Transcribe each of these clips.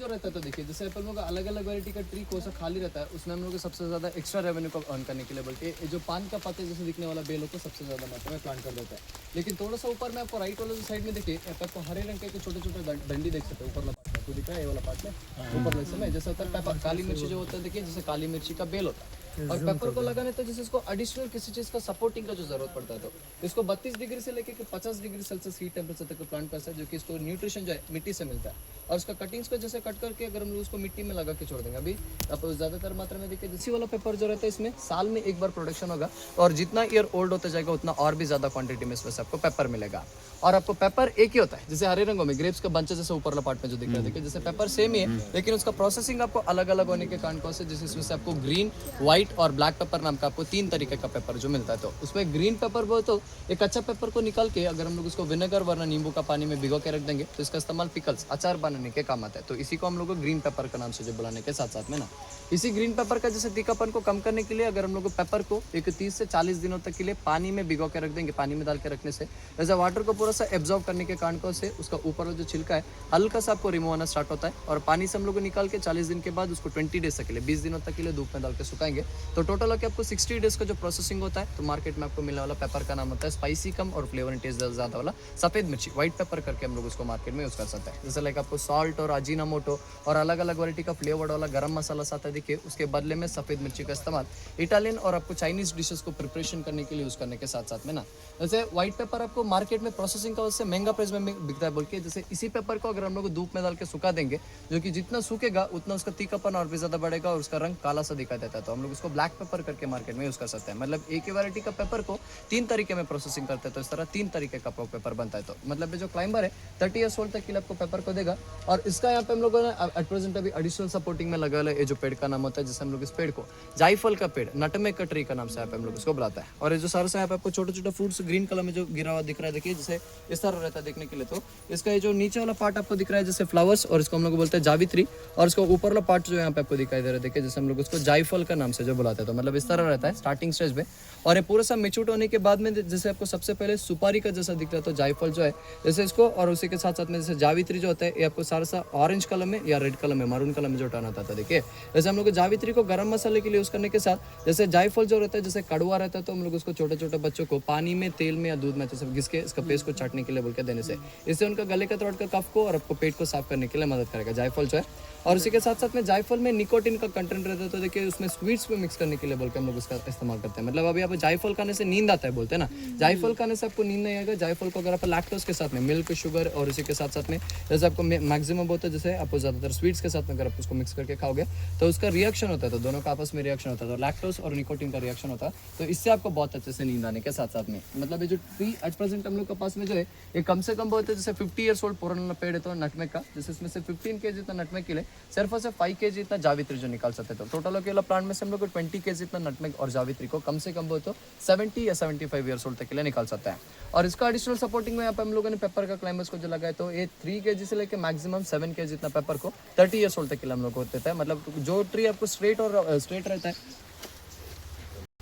जो रहता है तो देखिए जैसे अपन लोग अलग अलग वैरायटी का ट्री कोसा खाली रहता है उसमें हम लोग सबसे ज़्यादा एक्स्ट्रा रेवेन्यू को अर्न करने के लिए बोलते हैं जो पान का पत्ते जैसे दिखने वाला बेल होता है सबसे ज़्यादा मात्रा में प्लांट कर देता है। लेकिन थोड़ा सा ऊपर में आपको राइट वाले साइड में देखिए आपको हरे रंग के छोटे छोटे डंडी देख सकते हैं ऊपर वाला पार्ट दिख रहा है ये वाला पार्ट में ऊपर में जैसे होता है पेपर काली मिर्ची जो होता है देखिए जैसे काली मिर्ची का बेल होता है और पेपर को लगाने तो जैसे इसको एडिशनल किसी चीज़ का सपोर्टिंग का जो जरूरत पड़ता है तो इसको 32 डिग्री से लेकर 50 डिग्री सेल्सियस हीट टेम्परेचर तक प्लांट कर सकते हैं जो कि इसको न्यूट्रिशन जो है मिट्टी से मिलता है और उसका कटिंग्स को जैसे कट करके अगर हम लोग उसको मिट्टी में लगा के छोड़ देंगे अभी आप ज़्यादातर मात्रा में देखिए जैसे वाला पेपर जो रहता है इसमें साल में एक बार प्रोडक्शन होगा और जितना ईयर ओल्ड होता जाएगा उतना और भी ज़्यादा क्वांटिटी में इसमें से आपको पेपर मिलेगा और आपको पेपर एक ही होता है जैसे हरे रंगों में ग्रेप्स का बंच जैसे ऊपर वाला पार्ट में जो दिख रहा है देखिए जैसे पेपर सेम ही है लेकिन उसका प्रोसेसिंग आपको अलग अलग होने के कारण कौन से जैसे इसमें से आपको ग्रीन व्हाइट और ब्लैक पेपर नाम का आपको 3 तरीके का पेपर जो मिलता है तो उसमें ग्रीन पेपर वो तो एक अच्छा पेपर को निकाल के अगर हम लोग उसको विनेगर वरना नींबू का पानी में भिगो के रख देंगे तो इसका इस्तेमाल पिकल्स अचार बनाने के काम आता है तो इसी को हम लोग ग्रीन पेपर का नाम से जो बुलाने के साथ साथ में ना इसी ग्रीन पेपर का जैसे तीखापन को कम करने के लिए अगर हम लोग पेपर को एक 30 से 40 दिनों तक के लिए पानी में भिगो के रख देंगे पानी में डाल के रखने से जैसे वाटर को पूरा सा एब्जॉर्व करने के कारण से उसका ऊपर जो छिलका है हल्का सा आपको रिमूव होना स्टार्ट होता है और पानी से हम लोग निकाल के 40 दिन के बाद उसको 20 डेज तक के लिए 20 दिनों तक के लिए धूप में डाल के सुखाएंगे तो टोटल होकर आपको 60 डेज का जो प्रोसेसिंग होता है तो मार्केट में आपको मिलने वाला पेपर का नाम होता है स्पाइसी कम और फ्लेवर एंड टेस्ट ज़्यादा वाला सफेद मिर्ची व्हाइट पेपर करके हम लोग उसको मार्केट में यूज कर सकते हैं जैसे लाइक आपको सॉल्ट और अजीनामोटो और अलग अलग वैरायटी का फ्लेवर वाला गरम मसाला आता है देखिए उसके बदले में सफेद मिर्ची का इस्तेमाल इटालियन और आपको चाइनीज डिशेस को प्रिपरेशन करने के लिए यूज करने के साथ साथ में ना जैसे व्हाइट पेपर आपको मार्केट में प्रोसेसिंग का उससे महंगा प्राइस में बिकता है बोल के जैसे इसी पेपर को अगर हम लोग धूप में डाल के सुखा देंगे जो कि जितना सूखेगा उतना उसका तीखापन और भी ज्यादा बढ़ेगा और उसका रंग काला सा दिखाई देता है तो हम लोग उसको ब्लैक पेपर करके मार्केट में यूज कर सकते हैं मतलब एक ही वैरायटी का पेपर को 3 तरीके में प्रोसेसिंग करते हैं तो इस तरह 3 तरीके का पेपर बनता है तो मतलब जो क्लाइंबर है 30 ईयर्स ओल्ड तक के लिए आपको पेपर को देगा और इसका यहाँ पे हम लोगों ने एट प्रेजेंट अभी एडिशनल सपोर्टिंग में लगा है ये जो पेड़ का नाम होता है जैसे हम लोग इस पेड़ को जायफल का पेड़ नटमेग का ट्री का नाम से यहाँ पे हम लोग इसको बुलाता है और ये जो सारा से यहाँ पे आपको छोटे छोटे फ्रूट्स ग्रीन कलर में जो गिरा हुआ दिख रहा है देखिए जैसे इस तरह रहता है देखने के लिए तो इसका ये जो नीचे वाला पार्ट आपको दिख रहा है जैसे फ्लावर्स और इसको हम लोग बोलते हैं जावित्री और इसका ऊपर वाला पार्ट जो यहाँ पे आपको दिखाई दे रहा है देखिए जैसे हम लोग उसको जायफल का नाम से जो बुलाते हैं तो मतलब इस तरह रहता है स्टार्टिंग स्टेज में और ये पूरा सा मेच्योर होने के बाद में जैसे आपको सबसे पहले सुपारी का जैसा दिखता है तो जायफल जो है जैसे इसको और उसी के साथ साथ में जैसे जावित्री जो होता है ये आपको सारा सा ऑरेंज कलर में या रेड कलर में मरून कलर में जो टर्न आता था देखिए जैसे हम लोग जावित्री को गर्म मसाले के लिए यूज करने के साथ जैसे जायफल जो रहता है जैसे कड़वा रहता है तो हम लोग उसको छोटे छोटे बच्चों को पानी में तेल में या दूध में जैसे घिस के इसका पेस्ट को चाटने के लिए बोल के देने से इससे उनका गले का थ्रोट का कफ को और आपको पेट को साफ करने के लिए मदद करेगा जायफल जो है और उसी के साथ साथ में जायफल में निकोटिन का कंटेंट रहता है तो देखिए उसमें स्वीट्स में मिक्स करने के लिए बोल के हम लोग उसका इस्तेमाल करते हैं मतलब अभी आप जायफल खाने से नींद आता है बोलते हैं ना जायफल खाने से आपको नींद नहीं आएगा जायफल को अगर आप लैक्टोज के साथ में मिल्क शुगर और उसी के साथ साथ में जैसे आपको मैक्सिमम होता है जैसे आपको ज्यादातर स्वीट्स के साथ में अगर आप उसको मिक्स करके खाओगे तो उसका रिएक्शन होता है तो दोनों का आपस में रिएक्शन होता है तो लैक्टोज और निकोटिन का रिएक्शन होता है तो इससे आपको बहुत अच्छे से नींद आने के साथ साथ में मतलब ये जो ट्री एट प्रेजेंट हम लोग के पास में जो है ये कम से कम बहुत है जैसे 50 ईयर्स ओल्ड पुराना पेड़ है तो नटमेग का जैसे इसमें से 15 kg इतना नटमेग के लिए सिर्फ और सिर्फ 5 kg इतना जावित्री जो निकाल सकते तो टोटल अकेला प्लांट में से हम लोग 20 kg इतना नटमेग और जावित्री को कम से कम बहुत तो 70 या 75 ईयर्स ओल्ड तक के लिए निकाल सकता है और इसका एडिशनल सपोर्टिंग में यहाँ पे हम लोगों ने पेपर का क्लाइमेक्स को जो लगाया तो ये 3 kg से लेकर मैक्सिमम 7 kg इतना पेपर को 30 ईयर्स ओल्ड तक के लिए हम लोग को देता है मतलब जो ट्री आपको स्ट्रेट रहता है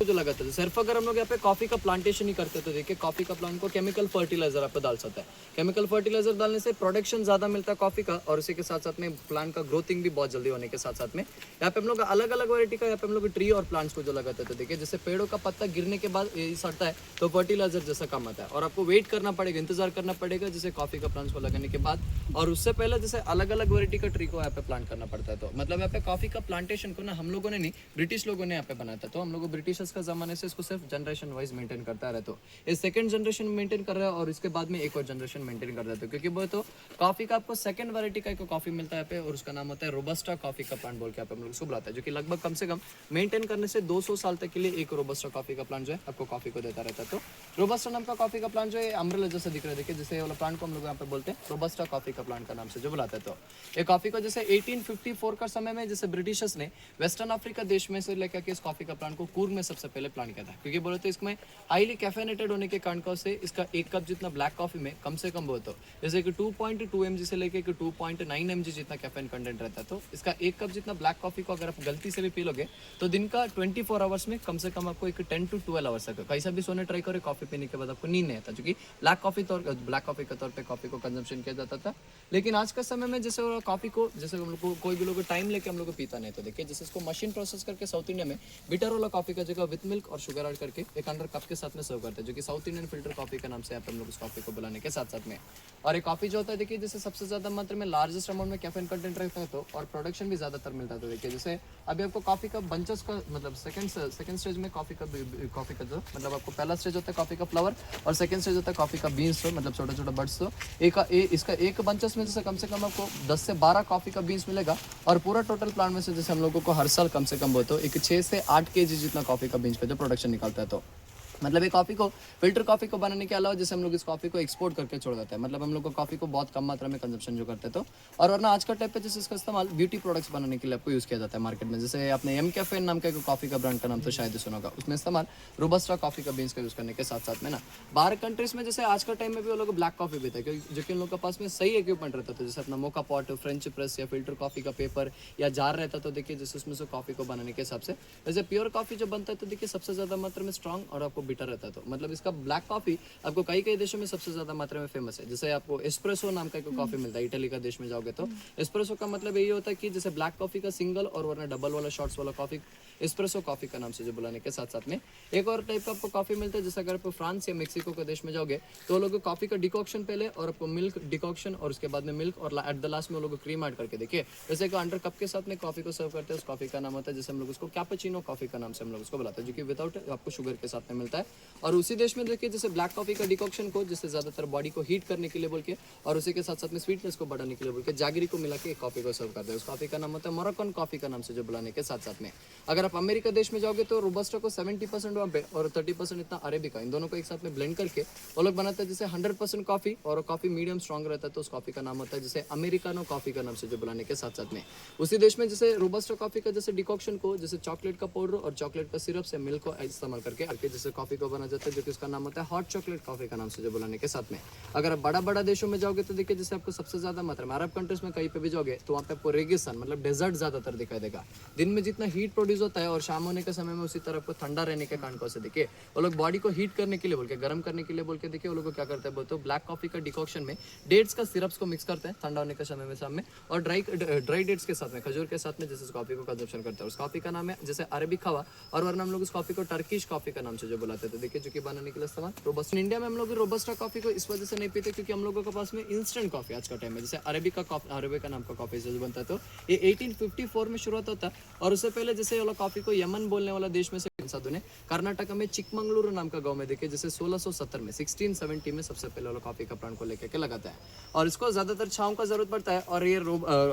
जो लगाता है सिर्फ अगर हम लोग यहाँ पे कॉफी का प्लांटेशन ही करते तो देखिए कॉफी का प्लांट को केमिकल फर्टिलाइजर आपको डाल सकता है केमिकल फर्टिलाइजर डालने से प्रोडक्शन ज्यादा मिलता है कॉफी का और उसी के साथ साथ में प्लांट का ग्रोथिंग भी बहुत जल्दी होने के साथ साथ में यहाँ पे हम लोग अलग अलग वैरायटी का यहाँ पे हम लोग ट्री और प्लांट्स को जो लगाते थे देखिए जैसे पेड़ों का पत्ता गिरने के बाद ये सड़ता है तो फर्टिलाइजर जैसा काम आता है और आपको वेट करना पड़ेगा इंतजार करना पड़ेगा जैसे कॉफी का प्लांट्स को लगाने के बाद और उससे पहले जैसे अलग अलग वैरायटी का ट्री को यहाँ पे प्लांट करना पड़ता है तो मतलब यहाँ पे कॉफी का प्लांटेशन को ना हम लोगों ने नहीं ब्रिटिश लोगों ने यहाँ पे बनाया था तो हम लोग ब्रिटिशर्स का जमाने से इसको सिर्फ जनरेशन वाइज मेंटेन करता रहे तो ये सेकंड जनरेशन मेंटेन कर रहा है और इसके बाद में एक और जनरेशन मेंटेन कर रहा है क्योंकि वो तो कॉफी का आपको सेकंड वैरायटी का कॉफी मिलता है पे और उसका नाम होता है रोबस्टा कॉफी का प्लांट बोल के आप हम लोग उसको बुलाते हैं जो कि लगभग कम से कम मेंटेन करने से 200 साल तक के लिए एक रोबस्टा कॉफी का प्लांट जो है आपको कॉफी को देता रहता है तो रोबस्टा नाम का कॉफी का प्लांट जो है अम्ब्रेला जैसा दिख रहा है देखिए जैसे ये वाला प्लांट को हम लोग यहाँ पे बोलते हैं रोबस्टा कॉफी का प्लांट का नाम से जो बुलाते हैं तो ये कॉफी को जैसे 1854 का समय में जैसे ब्रिटिशर्स ने वेस्टर्न अफ्रीका देश में से लेकर के इस कॉफी का प्लांट को कूर्ग में सबसे सबसे पहले प्लान किया था, क्योंकि बोले तो इसमें हाईली कैफेनेटेड होने के कारण से इसका एक कप जितना ब्लैक कॉफी में कम से कम बोले तो जैसे कि 2.2 mg से लेके 2.9 mg जितना कैफेन कंटेंट रहता है। तो इसका एक कप जितना ब्लैक कॉफी को अगर आप गलती से भी पी लोगे तो दिन का 24 आवर्स में कम से कम आपको एक 10 to 12 आवर्स तक कैसा भी सोने ट्राई करो, कॉफी पीने के बाद आपको नींद नहीं आता, क्योंकि ब्लैक कॉफी के तौर पे कॉफी को कंजम्पशन किया जाता था। लेकिन आज के समय में जैसे कॉफी को जैसे हम लोग को कोई भी लोग टाइम लेके हम लोग को पीता नहीं, तो देखिए जैसे इसको मशीन प्रोसेस करके साउथ इंडिया में बिटर वाला कॉफी का जगह विद मिल्क और शुगर ऐड करके एक अंडर कप के साथ में सर्व करते हैं, जो कि साउथ इंडियन फिल्टर कॉफी के नाम से यहाँ पे हम लोग उस कॉफी को बुलाने के साथ साथ में। और ये कॉफी जो होता है देखिए जैसे सबसे ज्यादा मात्रा में लार्जेस्ट अमाउंट में कैफीन कंटेंट रहता है, तो और प्रोडक्शन भी ज्यादातर मिलता है। तो देखिए जैसे अभी आपको कॉफी का बंचेस का मतलब सेकंड स्टेज में कॉफी का जो मतलब आपको पहला स्टेज होता है कॉफी का फ्लावर और सेकंड स्टेज होता है कॉफी का बीन्स, तो मतलब छोटा छोटा बड्स। तो इसका एक बंचेस में जैसे कम से कम आपको 10 से 12 कॉफी का बीन्स मिलेगा, और पूरा टोटल प्लांट में से जैसे हम लोगों को हर साल कम से कम हो तो एक 6 से 8 kg जितना कॉफी का बीन्स का जो प्रोडक्शन निकलता है। तो मतलब ये कॉफ़ी को फिल्टर कॉफ़ी को बनाने के अलावा जैसे हम लोग इस कॉफ़ी को एक्सपोर्ट करके छोड़ देते हैं, मतलब हम लोग को कॉफ़ी को बहुत कम मात्रा में कंजप्शन जो करते हैं। तो और वरना आज का टाइप पे जैसे इसका इस्तेमाल ब्यूटी प्रोडक्ट्स बनाने के लिए आपको यूज़ किया जाता है मार्केट में। जैसे आपने एम कैफे नाम का कॉफ़ी का ब्रांड का नाम तो शायद ही सुना होगा, उसमें इस्तेमाल रोबस्टा कॉफ़ी का बीन्स का यूज़ करने के साथ साथ में ना बाहर कंट्रीज में जैसे आज का टाइम में भी वो लोग ब्लैक कॉफ़ी पीते हैं, जो कि उन लोग के पास में सही इक्विपमेंट रहता था, जैसे अपना मोका पॉट, फ्रेंच प्रेस या फिल्टर कॉफ़ी का पेपर या जार रहता। तो देखिए जैसे उसमें से कॉफ़ी को बनाने के हिसाब से जैसे प्योर कॉफ़ी जो बनता है तो देखिए सबसे ज़्यादा मात्रा में स्ट्रॉन्ग और आपको बिटर रहता है। तो मतलब इसका ब्लैक कॉफी आपको कई देशों में सबसे ज्यादा मात्रा में फेमस है। जैसे आपको एस्प्रेसो नाम का कॉफी मिलता है, इटली का देश में जाओगे तो एस्प्रेसो का मतलब यही होता है कि जैसे ब्लैक कॉफी का सिंगल और वरना डबल वाला शॉट्स वाला कॉफी एस्प्रेसो कॉफी का नाम से जो बुलाने के साथ साथ में एक और टाइप का आपको कॉफी मिलता है। जैसे अगर आप फ्रांस या मेक्सिको के देश में जाओगे तो लोग कॉफी का डिकॉक्शन पहले और आपको मिल्क डिकॉक्शन और उसके बाद में मिल्क और एट द लास्ट में वो लोग क्रीम ऐड करके देखिए जैसे कि अंडर कप के साथ में कॉफी को सर्व करते हैं। उस कॉफी का नाम होता है जैसे हम लोग उसको कैपेचिनो कॉफी का नाम से हम लोग उसको बुलाते हैं, जो कि विदाउट आपको शुगर के साथ में मिलता है। और उसी देश में देखिए जैसे ब्लैक कॉफी का डिकॉक्शन को जिससे ज्यादातर बॉडी को हीट करने के लिए बोल के और उसी के साथ साथ में स्वीटनेस को बढ़ाने के लिए बोल के जागरी को मिला के कॉफी को सर्व करते हैं। उस कॉफी का नाम होता है मोरक्कन कॉफी का नाम से जो बुलाने के साथ साथ में। अगर आप अमेरिका देश में जाओगे तो रोबस्टा को 70% वहाँ पे और 30% इतना अरेबिका, इन दोनों को एक साथ में ब्लेंड करके वो लोग बनाते हैं जैसे 100% कॉफी, और कॉफी मीडियम स्ट्रॉन्ग रहता है तो उस कॉफी का नाम होता है जैसे अमेरिकानो कॉफी का नाम से जो बुलाने के साथ साथ में। उसी देश में जैसे रोबस्टा कॉफी का जैसे डिकॉक्शन को जैसे चॉकलेट का पाउडर और चॉकलेट का सिरप से मिल्क को इस्तेमाल करके जैसे कॉफी को बना जाता है, जो कि उसका नाम होता है हॉट चॉकलेट कॉफी का नाम से जो बुलाने के साथ में। अगर आप बड़ा देशों में जाओगे तो देखिए जैसे आपको सबसे ज्यादा मात्रा में अरब कंट्रीज में कहीं पे भी जाओगे तो वहाँ पे आपको रेगिस्तान मतलब डेजर्ट ज्यादातर दिखाई देगा। दिन में जितना हीट प्रोड्यूस होता है और शाम होने के समय में उसी तरह आपको ठंडा रहने के कारण से देखिए वो लोग बॉडी को हीट करने के लिए बोल के गर्म करने के लिए बोल के देखिए वो लोग क्या करते हैं बोलते ब्लैक कॉफी का डिकॉक्शन में डेट्स का सिरप्स को मिक्स करते हैं ठंडा होने के समय में शाम में, और ड्राई डेट्स के साथ में खजूर के साथ में जैसे कॉफी को कंजप्शन करते हैं। उस कॉफी का नाम है जैसे अरेबिक हवा, और वरना हम लोग उस कॉफी को टर्किश कॉफी का नाम से जो बुलाते थे देखिए, जो कि बनाने के लिए इस्तेमाल रोबस्टा। इंडिया में हम लोग रोबस्टा कॉफी को इस वजह से नहीं पीते क्योंकि हम लोगों के पास में इंस्टेंट कॉफी आज का टाइम में जैसे अरेबिका नाम का कॉफी जो बनता है तो ये 1854 में शुरुआत होता है। और उससे पहले जैसे वाला कॉफी को यमन बोलने वाला देश में से साधु ने कर्नाटक में चिकमंगलुरु नाम का गांव में देखिए जैसे 1670 में 1670 में सबसे पहले वाला कॉफी का प्लांट को लेकर के लगाता है, और इसको ज्यादातर छांव का जरूरत पड़ता है। और ये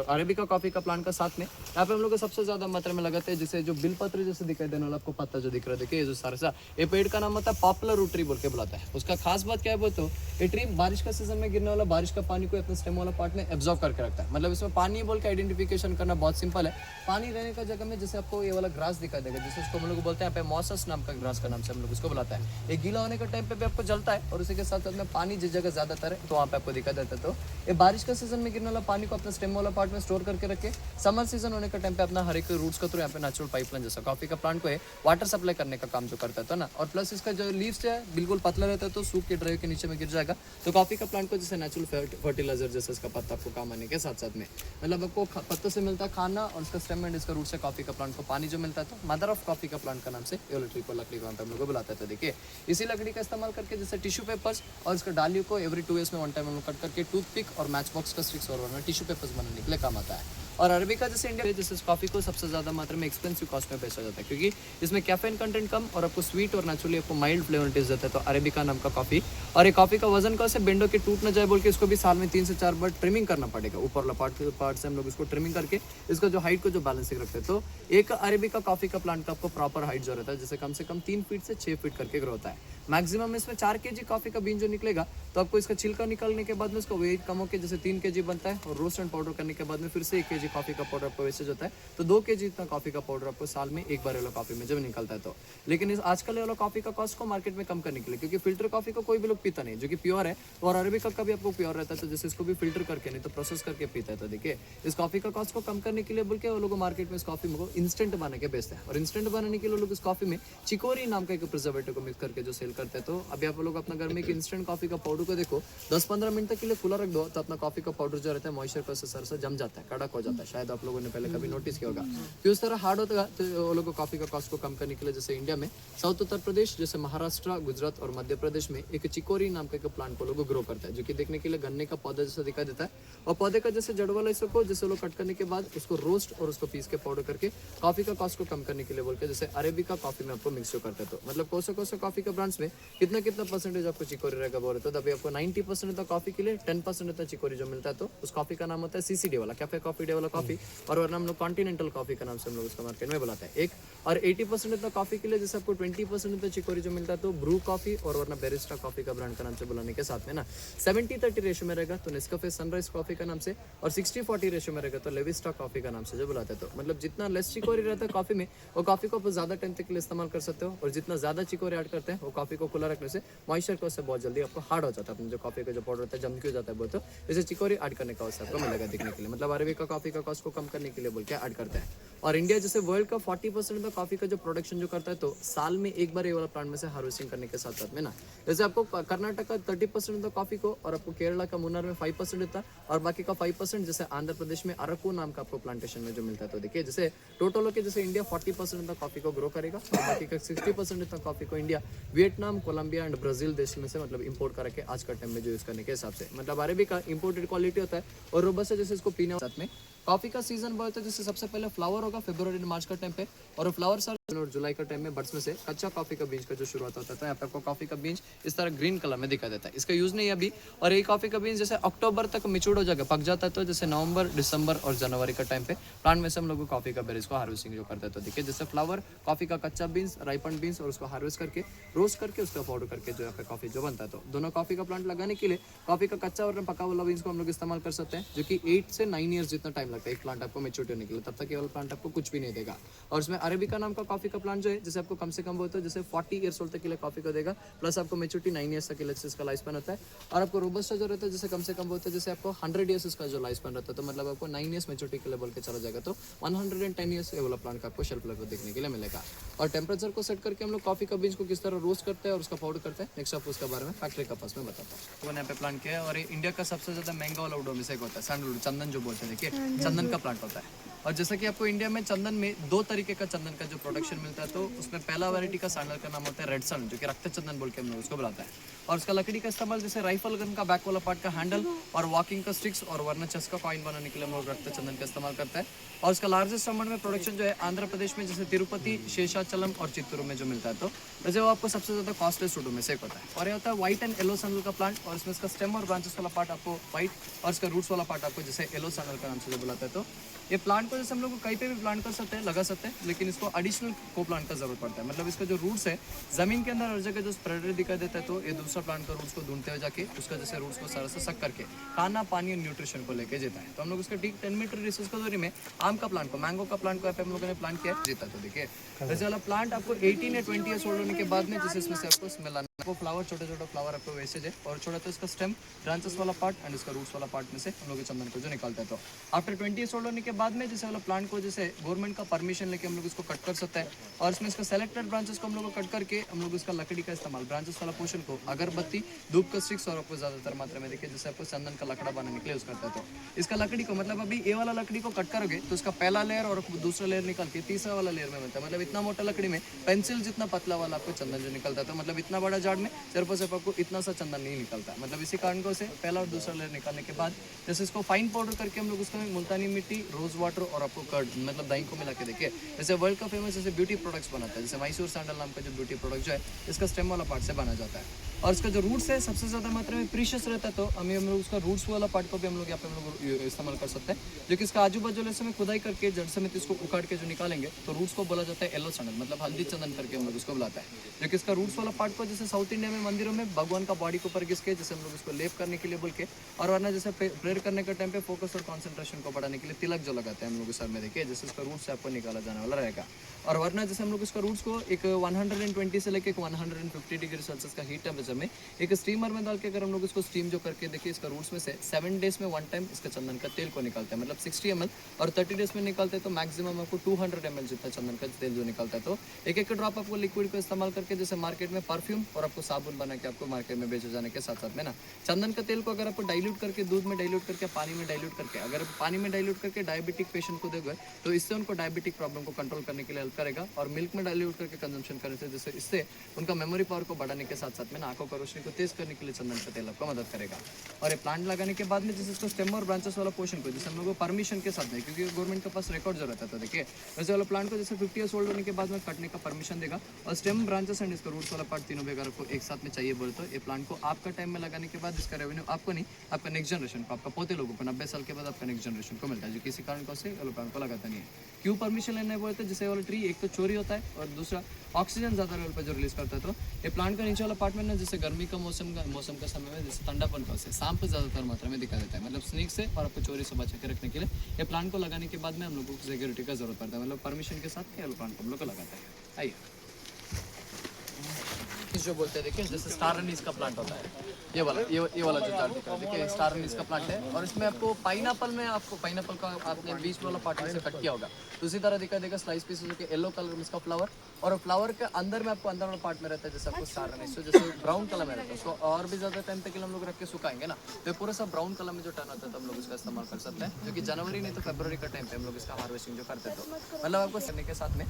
अरेबिका कॉफी का प्लांट का साथ में यहाँ पे हम लोग सबसे ज्यादा मात्रा में लगाते हैं, जिसे जो बिलपत्र जैसे दिखाई देने वाला आपको पत्ता जो दिख रहा है देखिए जो सारसा, ये पेड़ का नाम होता है पॉपुलर रूट ट्री बोल के बुलाता है। उसका खास बात क्या है बोलते हो, ये ट्री बारिश का सीजन में गिरने वाला बारिश का पानी को अपने स्टेम वाला पार्ट में एब्जॉर्ब करके रखता है। मतलब इसमें पानी बोल के आइडेंटिफिकेशन करना बहुत सिंपल है। पानी रहने का जगह में जैसे आपको ये वाला ग्रास दिखाई देगा जिसे उसको हम लोग बोलते हैं यहाँ पे मॉसस नाम का ग्रास का नाम से हम लोग उसको बुलाता है। ये गीला होने का टाइम पे भी आपको जलता है, और उसी के साथ साथ में पानी जिस जगह ज्यादातर है तो वहाँ पे आपको दिखाई देता है। तो ये बारिश का सीजन में गिरने वाला पानी को अपने स्टेम वाला पार्ट में स्टोर करके रखे, समर सीजन होने का टाइम पे अपना हर एक रूट्स का थ्रू यहाँ पे नेचुरल पाइपलाइन जैसा कॉफी का प्लांट को है वाटर सप्लाई करने का काम जो करता है ना। और प्लस इसका जो लीव्स है बिल्कुल पतला रहता है तो सूख के ड्राई के नीचे में गिर जाएगा, तो कॉफी का प्लांट को जैसे नेचुरल फर्टिलाइजर जैसे इसका पत्ता आपको काम आने के साथ साथ में मतलब आपको पत्तों से मिलता है खाना, और इसका स्टेम एंड इसका रूट से कॉफी का प्लांट को पानी जो मिलता है तो मदर ऑफ कॉफी का प्लांट का नाम से ट्री को लकड़ी को हम लोग बुलाते थे। देखिए इसी लकड़ी का इस्तेमाल करके जैसे टिश्यू पेपर्स और इसका डालियों को एवरी 2 years में 1 टाइम हम लोग कट करके टूथपिक और मैच बॉक्स का स्टिक्स और टिश्यू पेपर्स बनाने के लिए काम आता है। और अरेबिका जैसे इंडिया जैसे इस कॉफी को सबसे ज्यादा मात्रा में एक्सपेंसिव कॉस्ट में बेचा जाता है क्योंकि इसमें कैफीन कंटेंट कम और आपको स्वीट और नेचुरली आपको माइल्ड फ्लेवर टेस्ट देता है। तो अरेबिका नाम का कॉफी, और ये कॉफी का वजन का से बेंडो के टूट न जाए बोल के इसको भी साल में 3 से 4 बार ट्रिमिंग करना पड़ेगा। ऊपर पार्ट से हम लोग इसको ट्रिमिंग करके इसका जो हाइट को जो बैलेंसिंग रखते हैं। तो एक अरेबिका कॉफी का प्लांट का आपको प्रॉपर हाइट जो रहता है जैसे कम से कम 3 फीट से 6 फीट करके ग्रो होता है। मैक्सिमम इसमें 4 kg कॉफी का बीन जो निकलेगा तो आपको इसका छिलका निकालने के बाद में इसका वेट कम होकर जैसे 3 kg बनता है, और रोस्ट एंड पाउडर करने के बाद में फिर से 1 kg kg कॉफी का पाउडर आपको वेस्टेज होता है, तो 2 kg इतना कॉफी का पाउडर आपको साल में एक बार वाला कॉफी में जब निकलता है तो। लेकिन इस आजकल वाला कॉफी का कॉस्ट को मार्केट में कम करने के लिए, क्योंकि फिल्टर कॉफी को कोई भी लोग पीता नहीं जो कि प्योर है, और अरेबिका का भी आपको प्योर रहता है, तो जैसे इसको भी फिल्टर करके नहीं तो प्रोसेस करके पीता है। तो देखिए इस कॉफी का कॉस्ट को कम करने के लिए बोल के वो लोग मार्केट में इस कॉफी को इंस्टेंट बना के बेचते हैं, और इंस्टेंट बनाने के लिए लोग इस कॉफी में चिकोरी नाम का एक प्रिजर्वेटिव को मिक्स करके जो सेल करते हैं। तो अभी आप लोग अपना घर में एक इंस्टेंट कॉफी का पाउडर को देखो, 10-15 मिनट तक के लिए खुला रख दो तो अपना कॉफी का पाउडर जो रहता है मॉइस्चर को सर से जम जाता है, कड़क हो जाता है। शायद आप लोगों ने पहले कभी नोटिस किया होगा कि उस तरह हार्ड होता है। तो वो लोग कॉफी का कॉस्ट को कम करने के लिए जैसे इंडिया में साउथ उत्तर प्रदेश जैसे महाराष्ट्र, गुजरात और मध्य प्रदेश में एक चिकोरी नाम का एक प्लांट को लोग ग्रो करता है, जो कि देखने के लिए गन्ने का पौधा जैसा दिखाई देता है, और पौधे का जैसे जड़ वाला हिस्से को जैसे लोग कट करने के बाद उसको रोस्ट और उसको पीस के पाउडर करके कॉफी का कॉस्ट को कम करने के लिए बोल के जैसे अरेबिका कॉफी में आपको मिक्स करते हैं। तो मतलब कोसा कॉफी का ब्रांड्स में कितना परसेंटेज आपको चिकोरी रहेगा बोल रहे, तो अभी आपको 90% कॉफी के लिए 10% चिकोरी जो मिलता है, तो उस कॉफी का नाम होता है CCD वाला, कैफे कॉफी डे वाला कॉफी, और वरना हम लोग कॉन्टिनेंटल कॉफी का नाम से हम लोग उसका मार्केट में बुलाते हैं एक। और 80% कॉफी के लिए जैसे आपको 20% चिकोरी जो मिलता है, तो ब्रू कॉफी और वरना बैरिस्टा कॉफी का ब्रांड का नाम से बुलाने के साथ में ना 70-30 रेशो में रहेगा तो नेस्कैफे सनराइज कॉफी का नाम से, और 60-40 रेशो में रहेगा तो लेविस्टा कॉफी का नाम से जो बुलाते हैं। तो मतलब जितना लेस चिकोरी रहता है कॉफी में, वो कॉफी को आप ज्यादा टाइम तक के लिए इस्तेमाल कर सकते हो, और जितना ज्यादा चिकोरी ऐड करते हैं वो कॉफी को खुला रखने से मॉइस्चर को उससे बहुत जल्दी आपको हार्ड हो जाता है, अपने जो कॉफी का जो पाउडर होता है जम के हो जाता है बोल, तो इसे चिकोरी ऐड करने का अवसर आपको मिलेगा देखने के लिए। मतलब अरेबिका कॉफी का कॉस्ट को कम करने के लिए बोल के ऐड करते हैं। और इंडिया जैसे वर्ल्ड का 40% कॉफी का जो प्रोडक्शन जो करता है, तो साल में एक बार ये वाला प्लांट में से हार्वेस्टिंग करने के साथ साथ में ना, जैसे आपको कर्नाटक का 30% कॉफी को, और आपको केरला का मुन्नार में 5% देता है, और बाकी का 5% जैसे आंध्र प्रदेश में अरकू नाम का आपको प्लांटेशन में जो मिलता है। तो देखिए जैसे टोटल होकर जैसे इंडिया 40% कॉफी को ग्रो करेगा, और बाकी का 60% कॉफी को India Vietnam, Colombia and Brazil देश में से मतलब इंपोर्ट करके आज का टाइम में जो यूज करने के हिसाब से, मतलब अरेबिका इंपोर्टेड क्वालिटी होता है और रोबस्ट है, जैसे इसको पीने साथ में कॉफी का सीजन बहुत है। जैसे सबसे पहले फ्लावर होगा फरवरी मार्च का टाइम पे, और फ्लावर सर और जुलाई का टाइम में बर्ड्स में से कच्चा कॉफी का बीज का जो शुरुआत होता है, तो यहाँ पे आपको कॉफी का बीज इस तरह ग्रीन कलर में दिखा देता है। इसका यूज नहीं है अभी, और ये कॉफी का बीज जैसे अक्टूबर तक मिचूर हो जाएगा, पक जाता है, तो जैसे नवंबर, दिसंबर और जनवरी का टाइम पे प्लांट में से हम लोग कॉफी का बेरीज को हार्वेस्टिंग जो करते हैं। तो देखिए जैसे फ्लावर, कॉफी का कच्चा बीन्स, राइपन बीन्स, और उसको हार्वेस्ट करके रोस्ट करके उसका पाउडर करके जो यहाँ पे कॉफी जो बनता है। तो दोनों कॉफी का प्लांट लगाने के लिए कॉफी का कच्चा और पका वाला बीन्स को हम लोग इस्तेमाल कर सकते हैं, जो कि 8 से 9 ईयर्स जितना टाइम लगता है एक प्लांट आपको मेच्योर होने के लिए, तब तक केवल प्लांट आपको कुछ भी नहीं देगा। और उसमें अरेबिका नाम का कॉफी का प्लांट जो है, जैसे आपको कम से कम बोलते हैं जैसे 40 ईयर्स ओल्ड तक के लिए कॉफी को देगा, प्लस आपको मेच्योरिटी 9 ईयर्स तक के लिए इसका लाइफ स्पैन होता है। और आपको रोबस्टा जो रहता है जैसे कम से कम बोलते हैं जैसे आपको 100 ईयर्स इसका जो लाइफ स्पैन रहता है, तो मतलब आपको 9 ईयर्स मेच्योरिटी के लिए बोल के चला जाएगा, तो 110 ईयर्स ये वाला प्लांट का आपको शेल्फ लाइफ देखने के लिए मिलेगा। और टेम्परेचर को सेट करके हम लोग कॉफी का बीज को किस तरह रोस्ट करते हैं और उसका पाउडर करते हैं, नेक्स्ट आपको उसके बारे में फैक्ट्री का पास में बताता हूँ। तो यहाँ पे प्लांट किया है, और ये इंडिया का सबसे ज्यादा महंगा वाला वुड में से एक होता है सैंडलवुड, चंदन जो बोलते हैं, देखिए चंदन का प्लांट होता है। और जैसा कि आपको इंडिया में चंदन में 2 तरीके का चंदन का जो प्रोडक्शन मिलता है, तो उसमें पहला वैरायटी का सैंडल का नाम होता है रेड सन, जो कि रक्त चंदन बोल के हम लोग उसको बुलाते हैं। और उसका लकड़ी का इस्तेमाल जैसे राइफल गन का बैक वाला पार्ट का हैंडल, और वॉकिंग का स्टिक्स, और वरना चेस्ट का कॉइन बनाने के लिए हम लोग रक्त चंदन का इस्तेमाल करते हैं। और उसका लार्जेस्ट अमाउंट में प्रोडक्शन जो है आंध्र प्रदेश में जैसे तिरुपति, शेषाचलम और चित्तूर में जो मिलता है, तो वैसे वो आपको सबसे ज्यादा कॉस्टलेस्ट वुड में से एक होता है। और ये होता है व्हाइट एंड येलो सैंडल का प्लांट, और इसमें इसका स्टेम और ब्रांचेस वाला पार्ट आपको व्हाइट, और इसका रूट्स वाला पार्ट आपको जैसे येलो सैंडल का नाम से जो बुलाता है। तो ये प्लांट को जैसे हम लोग कहीं पे भी प्लांट कर सकते हैं, लगा सकते हैं, लेकिन इसको एडिशनल को प्लांट का जरूरत पड़ता है। मतलब इसका जो रूट्स है जमीन के अंदर हर जगह जो स्प्रेडर दिखाई देता है, तो ये दूसरा प्लांट का रूट्स को ढूंढते हुए जाके उसका जैसे रूट्स को सारा से सक करके खाना, पानी और न्यूट्रिशन को लेके जीता है। तो हम लोग उसका ठीक 10 मीटर डिस्टेंस को दूरी में आम का प्लांट को, मैंगो का प्लांट को हम लोगों ने प्लांट किया जीता। तो देखिए जैसे वाला प्लांट आपको 18 या 20 ईयर्स ओल्ड होने के बाद में जैसे इसमें से आपको स्मेल आना, आपको फ्लावर, छोटे छोटे फ्लावर आपको वैसे है, और छोटा तो इसका स्टेम, ब्रांचेस वाला पार्ट एंड इसका रूट्स वाला पार्ट में से हम लोग चंदन को जो निकालते हैं। तो आफ्टर 20 ईयर्स ओल्ड होने के बाद में जैसे वाला प्लांट को जैसे गवर्नमेंट का परमिशन लेके हम लोग इसको कट कर सकते हैं, और इसमें इसका सेलेक्टेड ब्रांचेस को हम लोग कट करके हम लोग इसका लकड़ी का इस्तेमाल, ब्रांचेस वाला पोर्शन को अगरबत्ती, धूप का स्टिक्स, और आपको ज्यादातर मात्रा में देखिए जैसे आपको चंदन का लकड़ा बनाने के लिए यूज करता है। तो इसका लकड़ी को मतलब अभी ये वाला लकड़ी को कट करोगे तो इसका पहला लेयर और दूसरा लेयर निकाल के तीसरा वाला लेयर में मिलता है। मतलब इतना मोटा लकड़ी में पेंसिल जितना पतला वाला आपको चंदन जो निकलता है, तो मतलब इतना बड़ा झाड़ में सिर्फ और सिर्फ आपको इतना सा चंदन नहीं निकलता है। मतलब इसी कारण को से पहला और दूसरा लेयर निकालने के बाद जैसे इसको फाइन पाउडर करके हम लोग उसको मुल्तानी मिट्टी, रोज वाटर और आपको कर्ड मतलब दही को मिला के देखिए जैसे वर्ल्ड का फेमस जैसे ब्यूटी प्रोडक्ट्स बनाता है, जैसे मैसूर सैंडल नाम का जो ब्यूटी प्रोडक्ट जो है इसका स्टेम वाला पार्ट से बना जाता है। और इसका जो रूट्स है सबसे ज्यादा मात्रा में प्रीशियस रहता है, तो हम लोग उसका रूट्स वाला पार्ट को भी हम लोग यहाँ पे हम लोग इस्तेमाल कर सकते हैं, जो कि इसका आजू बाजू जैसे में खुदाई करके जड़ समेत इसको उखाड़ के जो निकालेंगे तो रूट्स को बोला जाता है येलो सैंडल, मतलब हल्दी चंदन करके हम लोग उसको बुलाता है। जो कि इसका रूट्स वाला पार्ट को जैसे साउथ साउथ इंडिया में मंदिरों में भगवान का बॉडी के ऊपर घिस के जैसे हम लोग इसको लेप करने के लिए बोल के, और वरना जैसे प्रेयर करने के टाइम पे फोकस और कंसंट्रेशन को बढ़ाने के लिए तिलक जो लगाते हैं हम लोग सर में, देखिए जैसे इसका रूट से आपको निकाला जाने वाला रहेगा। और वरना जैसे हम लोग इसका रूट्स को एक 120 से लेके 150 डिग्री सेल्सियस का हीट टेम्परेचर में एक स्टीमर में डाल के अगर हम लोग इसको स्टीम जो करके देखिए इसका रूट्स में से 7 डेज में 1 टाइम इसका चंदन का तेल को निकालते हैं, मतलब 60 ml, और 30 डेज में निकालते हैं तो मैक्सिमम आपको 200 ml जितना चंदन का तेल जो निकलता है। तो एक एक ड्रॉप आपको लिक्विड को इस्तेमाल करके जैसे मार्केट में परफ्यूम और आपको साबुन बना के आपको मार्केट में बेचे जाने के साथ साथ में ना चंदन का तेल को अगर आपको डाइल्यूट करके दूध में डाइल्यूट करके पानी में डाइल्यूट करके अगर पानी में डाइल्यूट करके डायबिटिक पेशेंट को दोगे तो इससे उनको डायबिटिक प्रॉब्लम को कंट्रोल करने के लिए हेल्प करेगा। और मिल्क में डाइल्यूट करके कंजम्पशन करने से जैसे इससे उनका मेमोरी पावर को बढ़ाने के साथ साथ में ना आंखों का रोशनी को तेज करने के लिए चंदन का तेल आपको मदद करेगा। और ये प्लांट लगाने के बाद में जैसे इसको स्टेम और ब्रांचेस वाला पोर्शन को जैसे हम लोग परमिशन के साथ में, क्योंकि गवर्नमेंट के पास रिकॉर्ड जो रहता है, तो देखिए वैसे वाला प्लांट को जैसे 50 ईयर्स ओल्ड होने के बाद में कटने का परमिशन देगा। और स्टेम ब्रांचेस एंड इसका रूट्स वाला पार्ट तीनों भी अगर आपको एक साथ में चाहिए बोले तो ये प्लांट को आपका टाइम में लगाने के बाद इसका रेवेन्यू आपको नहीं, आपका नेक्स्ट जनरेशन को, आपका पोते लोगों को 90 साल के बाद आपका नेक्स्ट जनरेशन को मिलता है, जो किसी कारण को से वाला प्लांट को लगाता नहीं है। क्यों परमिशन लेना बोलते हैं, जैसे वाला ट्री एक तो चोरी होता है और दूसरा ऑक्सीजन ज़्यादा लेवल पर जो रिलीज करता है। तो ये प्लांट का नीचे वाला पार्ट में ना जैसे गर्मी का मौसम का समय में जैसे ठंडापन का से सांप पे ज़्यादातर मात्रा में दिखा देता है, मतलब स्नेक से और आपको चोरी से बचा के रखने के लिए ये प्लांट को लगाने के बाद में हम लोगों को सिक्योरिटी का जरूरत पड़ता है, मतलब परमिशन के साथ ये प्लांट को हम लोग को लगाता है। आइए जो बोलते हैं देखिए जैसे स्टार एनीस का प्लांट होता है, ये वाला जो चार्ट दिख रहा है देखिए स्टार एनीस का प्लांट है। और इसमें आपको पाइनएप्पल में आपको पाइनएप्पल का आपने बीच वाला पार्ट से कट किया होगा तो उसी तरह दिखा देगा स्लाइस पीसेस के येलो कलर में इसका फ्लावर, और फ्लावर के अंदर में आपको अंदर वाला पार्ट में रहता है जैसे आपको स्टार एनीस तो जैसे ब्राउन कलर में रहता है। उसको और भी ज़्यादा टाइम तक हम लोग रख के सुखाएंगे ना तो पूरा सब ब्राउन कलर में जो टर्न आता है तो हम लोग इसका इस्तेमाल कर सकते हैं, जो कि जनवरी नहीं तो फरवरी का टाइम पे हम लोग इसका हार्वेस्टिंग जो करते हैं। तो मतलब आपको करने के साथ में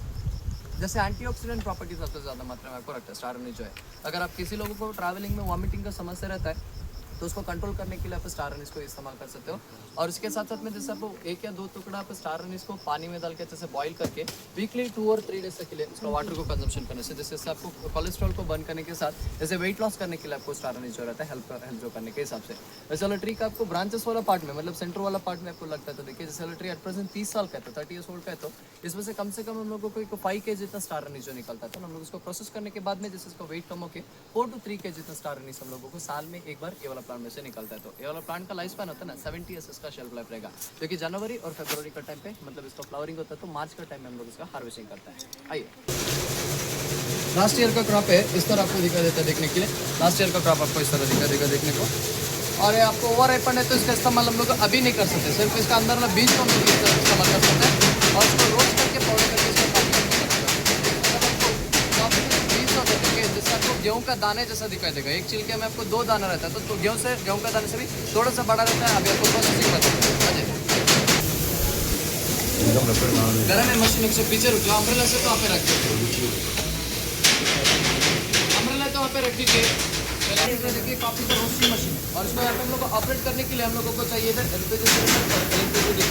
जैसे एंटीऑक्सीडेंट प्रॉपर्टी सबसे ज़्यादा मात्रा में आपको रखता है स्टार एनीस जो है। अगर आप किसी लोगों को ट्रैवलिंग में वॉमिटिंग का समस्या रहता है तो उसको कंट्रोल करने के लिए आप स्टार एनीस को इस्तेमाल कर सकते हो। और इसके साथ साथ में जैसे आपको 1 या 2 टुकड़ा आप स्टार एनीस को पानी में डाल के जैसे बॉईल करके वीकली 2 और 3 डेज के लिए उसका वाटर को कंजम्पशन करने से जैसे आपको कोलेस्ट्रॉल को बर्न करने के साथ जैसे वेट लॉस करने के लिए आपको स्टार एनीस जो रहता है हेल्प जो करने के हिसाब से। वैसे वाला ट्री का आपको ब्रांचेस वाला पार्ट में मतलब सेंटर वाला पार्ट में आपको लगता है तो देखिए जैसे वाला ट्री एट प्रेजेंट 30 साल का है तो 30 ईयर्स ओल्ड का है तो इसमें से कम हम लोगों को 5 kg जितना स्टार एनीस जो निकलता है। तो हम लोग उसको प्रोसेस करने के बाद में जैसे इसका वेट कम होकर 4 to 3 kg जितना स्टार एनीस हम लोगों को साल में एक बार ये वाला प्लांट में से निकलता है। तो ये वाला प्लांट का लाइफ स्पैन होता है ना 70 ईयर्स इसका शेल्फ लाइफ रहेगा, जो कि जनवरी और फरवरी का टाइम पे मतलब इसका फ्लावरिंग होता है तो मार्च का टाइम में हम लोग इसका हार्वेस्टिंग करता है। आइए लास्ट ईयर का क्रॉप है इस तरह आपको दिखा देता है देखने के लिए, लास्ट ईयर का क्रॉप आपको इस तरह दिखा देगा देखने को। और ये आपको ओवर राइपन है तो इसका इस्तेमाल हम लोग अभी नहीं कर सकते, सिर्फ इसका अंदर वाला बीज को हम लोग इस्तेमाल कर सकते हैं और इसको रोस्ट करके पाउडर करके इसको जैसे आपको गेहूं का दाने जैसा दिखाई देगा, एक छिलके में आपको 2 दाना रहता है तो गेहूं का दाने से भी थोड़ा सा बड़ा रहता है। अभी आपको प्रोसेसिंग बताते हैं गरम है मशीन से पीछे रुक जाओ, अम्ब्रेला से तो वहाँ पे रख दीजिए, अम्ब्रेला तो वहाँ पे रख दीजिए। देखिए कॉफी का रोस्टिंग मशीन और इसमें हम लोग को ऑपरेट करने के लिए हम लोगों को चाहिए था एलपीजी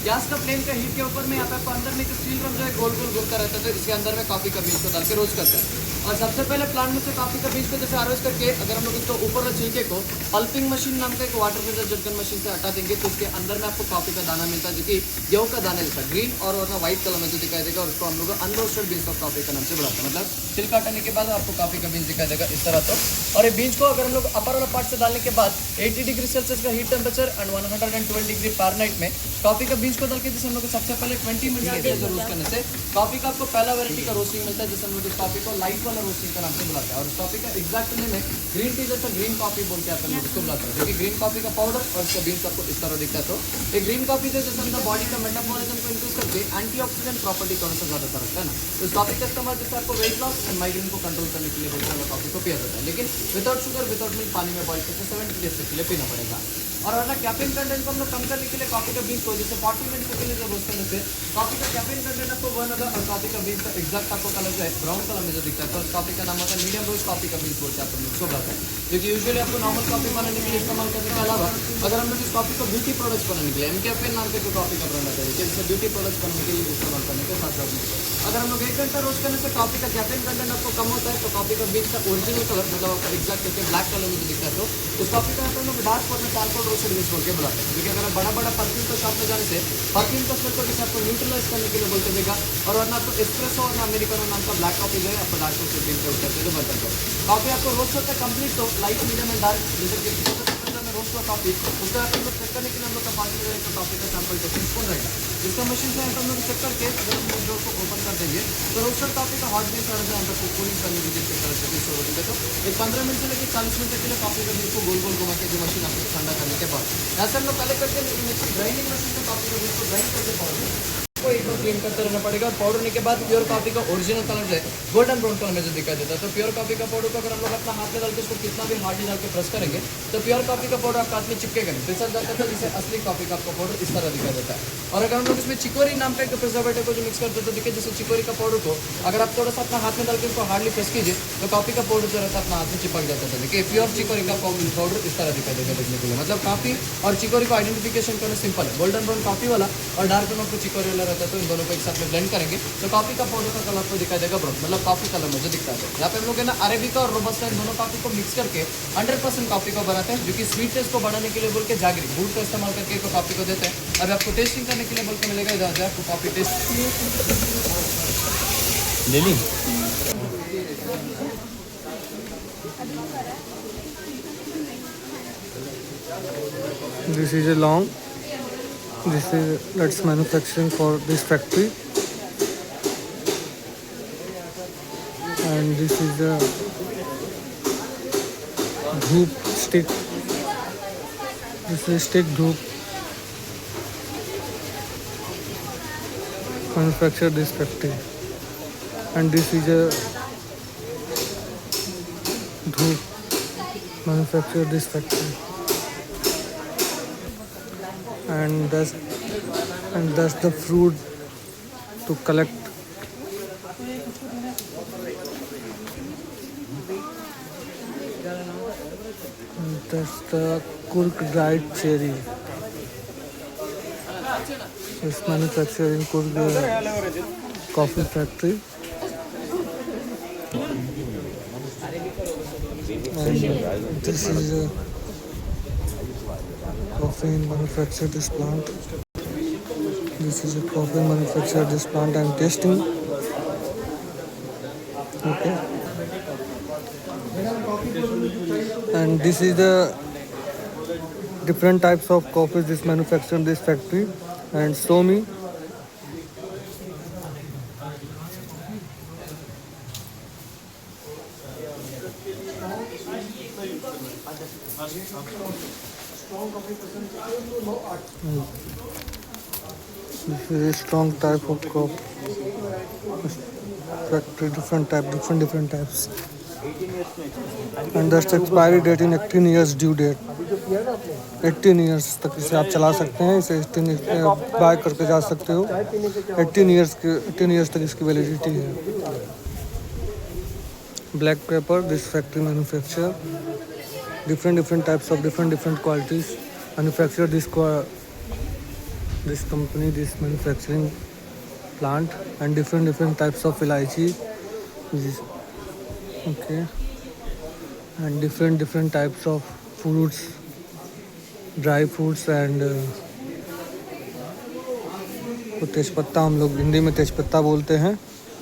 गैस का फ्लेम का हीट के ऊपर में यहाँ पे आपको अंदर में स्टील ड्रम जो है गोल गोल घूमता रहता है तो इसके अंदर में कॉफी का बीज को डाल के रोस्ट करता है। और सबसे पहले प्लांट में से कॉफी का बीज को जैसे हार्वेस्ट करके अगर हम लोग इसको ऊपर छिलके को पल्पिंग मशीन नाम का एक वाटर प्रेशर जटगन मशीन से हटा देंगे तो इसके अंदर में आपको कॉफी का दाना मिलता है जो कि गेहूं का दाना जैसा ग्रीन और व्हाइट कलर में जो दिखाई देगा और उसको हम लोग अनरोस्टेड बीन्स ऑफ कॉफी का नाम से बुलाते हैं। मतलब छिलका हटाने के बाद आपको कॉफी का बीज दिखाई देगा इस तरह। तो और ये बीज को अगर हम लोग अपर वाला पार्ट से डालने के बाद 80 डिग्री सेल्सियस का heat temperature and 112 degree Fahrenheit में कॉफी का बीज को डाल के जैसे हम लोग सबसे पहले 20 मिनट के रोस्ट करने से कॉफी का आपको पहला वैरायटी का रोस्टिंग मिलता है जैसे हम लोग इस कॉफी को लाइट वाला रोस्टिंग का नाम से बुलाते हैं। और इस कॉफी का एग्जैक्ट नेम है ग्रीन टी जैसा ग्रीन कॉफी बोल के आप लोग इसको बुलाते हैं, जो कि ग्रीन कॉफी का पाउडर और इसका बीन्स आपको इस तरह दिखता है। तो ये ग्रीन कॉफी जो जैसे अंदर बॉडी का मेटाबॉलिज्म को इंक्रीज करके एंटीऑक्सीडेंट प्रॉपर्टी थोड़ा सा ज़्यादा रखता है ना, तो इस कॉफी का इस्तेमाल जैसे आपको वेट लॉस एंड माइग्रेन को कंट्रोल करने के लिए बोलते हैं कॉफी को पिया जाता है, लेकिन विदाउट शुगर विदाउट मिल्क पानी में बॉइल करके 70 डेज के लिए पीना पड़ेगा। और अगर कैफीन कंटेंट को हम लोग कम करने के लिए कॉफी का बीज को जैसे 40 मिनट के लिए जब रोस्ट करने से कॉफी का कैफीन कंटेंट आपको 1 होगा और कॉफी का बीज का एग्जैक्ट आपको कलर जो है ब्राउन कलर में जो दिखता है तो कॉफी का नाम होता है मीडियम रोज कॉफी का बीज बोलते हैं आप लोग उसको बुलाते हैं। जो कि यूजुअली आपको नॉर्मल कॉफ़ी बनाने के लिए इस्तेमाल करने के अलावा अगर हम लोग इस कॉफ़ी को ब्यूटी प्रोडक्ट्स बनाने के लिए MCaffeine नाम के कॉफ़ी का ब्रांड आता है, जैसे ब्यूटी प्रोडक्ट्स बनाने के लिए इस्तेमाल करने के साथ साथ अगर हम लोग 1 घंटा रोस्ट करने से कॉफ़ी का कैफीन कंटेंट आपको कम होता है, तो कॉफ़ी का बीच का ओरिजिनल कलर मतलब आपका एग्जैक्ट करके ब्लैक कलर में जो दिखता है, तो उस कॉफ़ी का हम लोग डार्क फॉर्म में चारकोल रोस्टेड बीन्स बोल के बुलाते हैं। क्योंकि अगर बड़ा बड़ा परफ्यूम का शॉप में जाने से परफ्यूम का स्मेल को जैसे आपको न्यूट्रलाइज करने के लिए बोलते देगा, और वरना आपको एस्प्रेसो और अमेरिकानो नाम का ब्लैक कॉफी जो है आपको डार्क रोस्टेड बीन पे करते हैं बर्तन को। कॉफी आपको रोस्ट होता है कंप्लीट, तो लाइट मीडियम एंड डार्क जैसे कि रोस्ट हुआ कॉफी उसका आप लोग चेक करने के लिए हम लोग का 5 मिनट का कॉफी का सैंपल टेस्टिंग स्पून रहेगा, जिसका मशीन से हम लोग चेक करके अगर हम डोर को ओपन कर देंगे तो रोस्टेड कॉफी का हॉट बीन सारा जो हम लोग कूलिंग करने की जिसके तरह से स्टोर होंगे, तो एक 15 मिनट से लेकर 40 मिनट के लिए कॉफी का बीन को गोल गोल घुमा के जो मशीन आप लोग ठंडा करने के बाद यहाँ से हम लोग पहले करते हैं ग्राइंडिंग मशीन से कॉफी का बीन को ग्राइंड करके पाउडर को एक बार क्लीन करते रहना पड़ेगा। और पाउडर होने के बाद प्योर कॉफी का ओरिजिनल कलर है गोल्डन ब्राउन कलर में जो दिखाई देता है, तो प्योर कॉफी का पाउडर को अगर हम लोग अपना हाथ में डाल के उसको कितना भी हार्डली डाल के प्रेस करेंगे तो प्योर कॉफी का पाउडर आपका हाथ में चिपकेगा नहीं, फिसल जाता है, जिससे असली कॉफी का आपका पाउडर इस तरह दिखाई देता है। और अगर हम लोग इसमें चिकोरी नाम का एक प्रिजर्वेटिव को जो मिक्स करते हैं तो देखिए जैसे चिकोरी का पाउडर को अगर आप थोड़ा सा अपना हाथ में डाल के उसको हार्डली प्रेस कीजिए तो कॉफी का पाउडर जो रहता है अपना हाथ में चिपक जाता है। देखिए प्योर चिकोरी का पाउडर इस तरह दिखाई देगा देखने के लिए, मतलब कॉफी और चिकोरी को आइडेंटिफिकेशन करना सिंपल है। गोल्डन ब्राउन कॉफी वाला और डार्क ब्राउन को चिकोरी वाला रहता है, तो इन दोनों को एक साथ में ब्लेंड करेंगे तो कॉफी का पाउडर का कलर को दिखाई देगा ब्राउन, मतलब कॉफी कलर में जो दिखता है। यहाँ पे हम लोग है ना अरेबिका और रोबस्टा इन दोनों कॉफी को मिक्स करके 100% कॉफी को बनाते हैं, जो कि स्वीटनेस को बढ़ाने के लिए बोल के जागरी गुड़ का इस्तेमाल करके कॉफी को देते हैं। अब आपको टेस्टिंग करने के लिए बोल के मिलेगा, इधर आपको कॉफी टेस्ट ले ली। This is a long. This is that's manufacturing for this factory, and this is a धूप stick. This is stick धूप. Manufacture this factory, and this is a धूप manufacture this factory. And that's the fruit to collect. And that's the Kurk dried cherry. It's manufactured in Kurk coffee factory. And this is a coffee manufactured this plant. This is a coffee manufactured this plant. I'm tasting. Okay. And this is the different types of coffee this manufactured in this factory. And show me. This is a strong type of coffee. Factory different types. And that's the expiry date in 18 years due date. 18 years तक इसे आप चला सकते हैं, इसे 18 bye करके जा सकते हो। 18 years तक इसकी वैलिडिटी है। Black pepper, this factory manufacture different types of different qualities. Manufacture this company, this manufacturing plant, and different types of elaichi. Okay. And different types of fruits, dry fruits, and तेजपत्ता हम लोग हिंदी में तेजपत्ता बोलते हैं.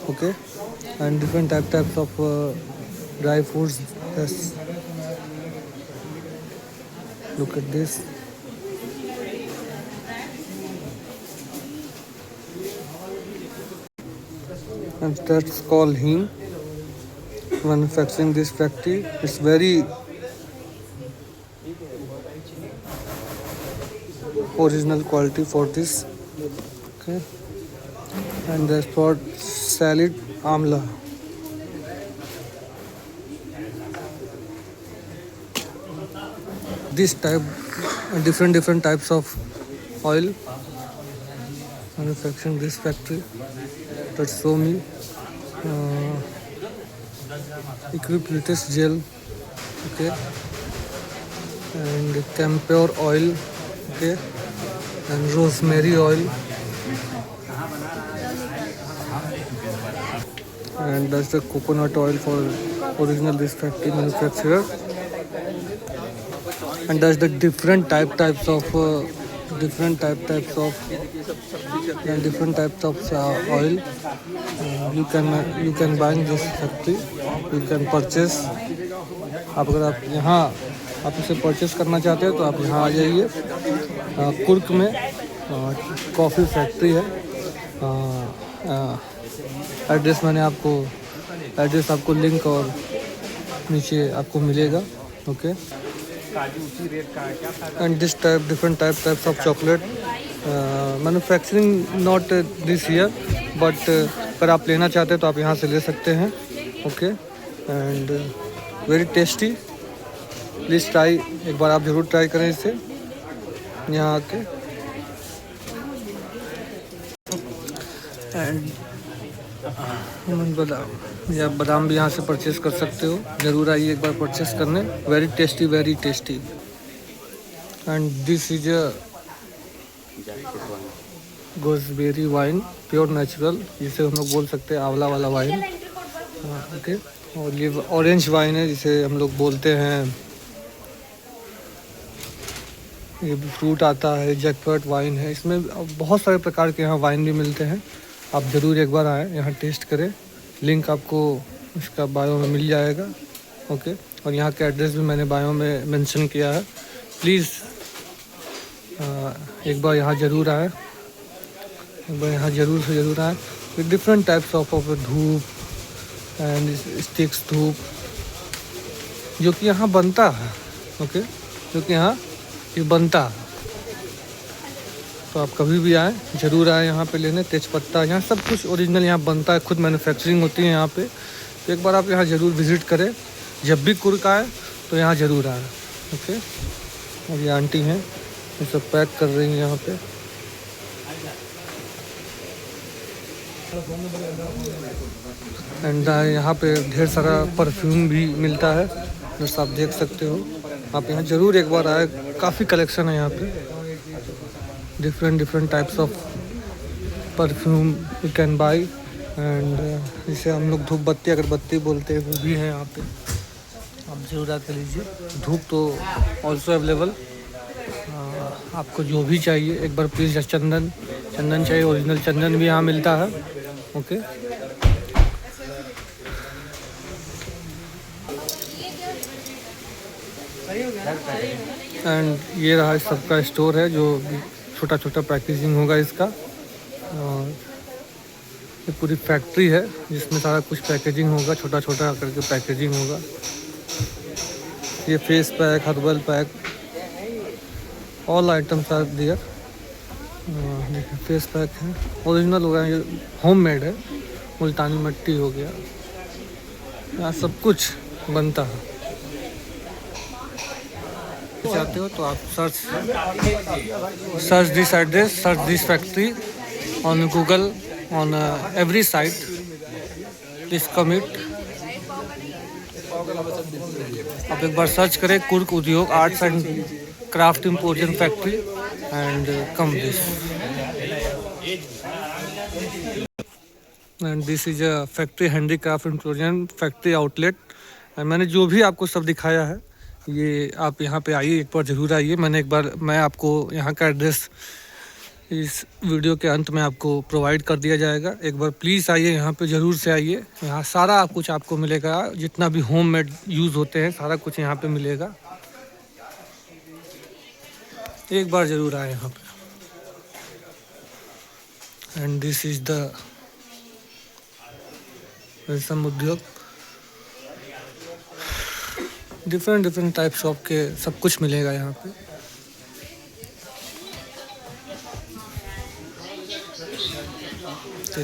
Okay. And different types of dry fruits. Yes. Look at this. And that's called hing. Manufacturing this factory, it's very original quality for this. Okay. And that's for salad amla. This type, different types of oil manufacturing this factory. That's show me equipped with this gel okay, and camphor oil, okay, and rosemary oil, and that's the coconut oil for original this factory manufacturer. And that's the different types of oil you can buy in this factory. You can purchase. आप अगर आप यहाँ आप इसे purchase करना चाहते हैं तो आप यहाँ आ जाइए। कुर्क में कॉफ़ी फैक्ट्री है। एड्रेस आपको लिंक और नीचे आपको मिलेगा। Okay, and this different types of chocolate manufacturing not this year, but अगर आप लेना चाहते हैं तो आप यहाँ से ले सकते हैं। Okay, and very tasty, please try, एक बार आप ज़रूर ट्राई करें इसे यहाँ आके। एंड बादाम भी यहाँ से परचेस कर सकते हो, ज़रूर आइए एक बार परचेस करने। Very tasty. And this is a gooseberry wine, pure natural, जिसे हम लोग बोल सकते हैं आंवला वाला वाइन। ओके, और ये ऑरेंज वाइन है जिसे हम लोग बोलते हैं, ये भी फ्रूट आता है, जैकफ्रूट वाइन है। इसमें बहुत सारे प्रकार के यहाँ वाइन भी मिलते हैं। आप ज़रूर एक बार आएँ, यहाँ टेस्ट करें। लिंक आपको इसका बायो में मिल जाएगा। ओके, और यहाँ का एड्रेस भी मैंने बायो में मेंशन किया है। प्लीज़ एक बार यहाँ ज़रूर आए, ज़रूर आए। विद डिफरेंट टाइप्स ऑफ धूप एंड स्टिक्स धूप जो कि यहाँ बनता है। ओके, जो कि यहाँ ये बनता है। तो आप कभी भी आएँ, ज़रूर आएँ यहाँ पे लेने। तेज़पत्ता, यहाँ सब कुछ ओरिजिनल यहाँ बनता है, खुद मैन्युफैक्चरिंग होती है यहाँ पे। तो एक बार आप यहाँ ज़रूर विज़िट करें। जब भी कुर्क आए तो यहाँ ज़रूर आएँ। ओके, और ये आंटी हैं, ये सब पैक कर रही हैं यहाँ पे। एंड यहाँ पे ढेर सारा परफ्यूम भी मिलता है, जैसा आप देख सकते हो। आप यहाँ ज़रूर एक बार आए, काफ़ी कलेक्शन है यहाँ पे। Different types of perfume you can buy. And जिसे हम लोग धूप बत्ती, अगरबत्ती बोलते हैं, वो भी है यहाँ पे। आप ज़रूर आकर लीजिए। धूप तो ऑल्सो अवेलेबल, आपको जो भी चाहिए एक बार प्लीज़। चंदन चाहिए, ओरिजिनल चंदन भी यहाँ मिलता है। ओके, एंड ये रहा इस सबका स्टोर है, जो छोटा पैकेजिंग होगा इसका। और ये पूरी फैक्ट्री है जिसमें सारा कुछ पैकेजिंग होगा, छोटा करके पैकेजिंग होगा। ये face pack, herbal pack, all items are there. Face pack है, ओरिजिनल होगा, ये होममेड है। मुल्तानी मिट्टी हो गया, यहाँ सब कुछ बनता है। चाहते हो तो आप search this address, search this factory on Google, on every site. Please come it. आप एक बार सर्च करें कुर्क उद्योग arts and craft emporium factory and come this. And this is a factory handicraft emporium factory outlet. मैंने जो भी आपको सब दिखाया है, ये आप यहाँ पे आइए, एक बार ज़रूर आइए। मैं आपको यहाँ का एड्रेस इस वीडियो के अंत में आपको प्रोवाइड कर दिया जाएगा। एक बार प्लीज़ आइए, यहाँ पे ज़रूर से आइए। यहाँ सारा कुछ आपको मिलेगा, जितना भी होममेड यूज़ होते हैं सारा कुछ यहाँ पे मिलेगा। एक बार ज़रूर आए यहाँ पे। एंड दिस इज़ द रेशम उद्योग। डिफरेंट टाइप्स ऑफ के सब कुछ मिलेगा यहाँ पे। तो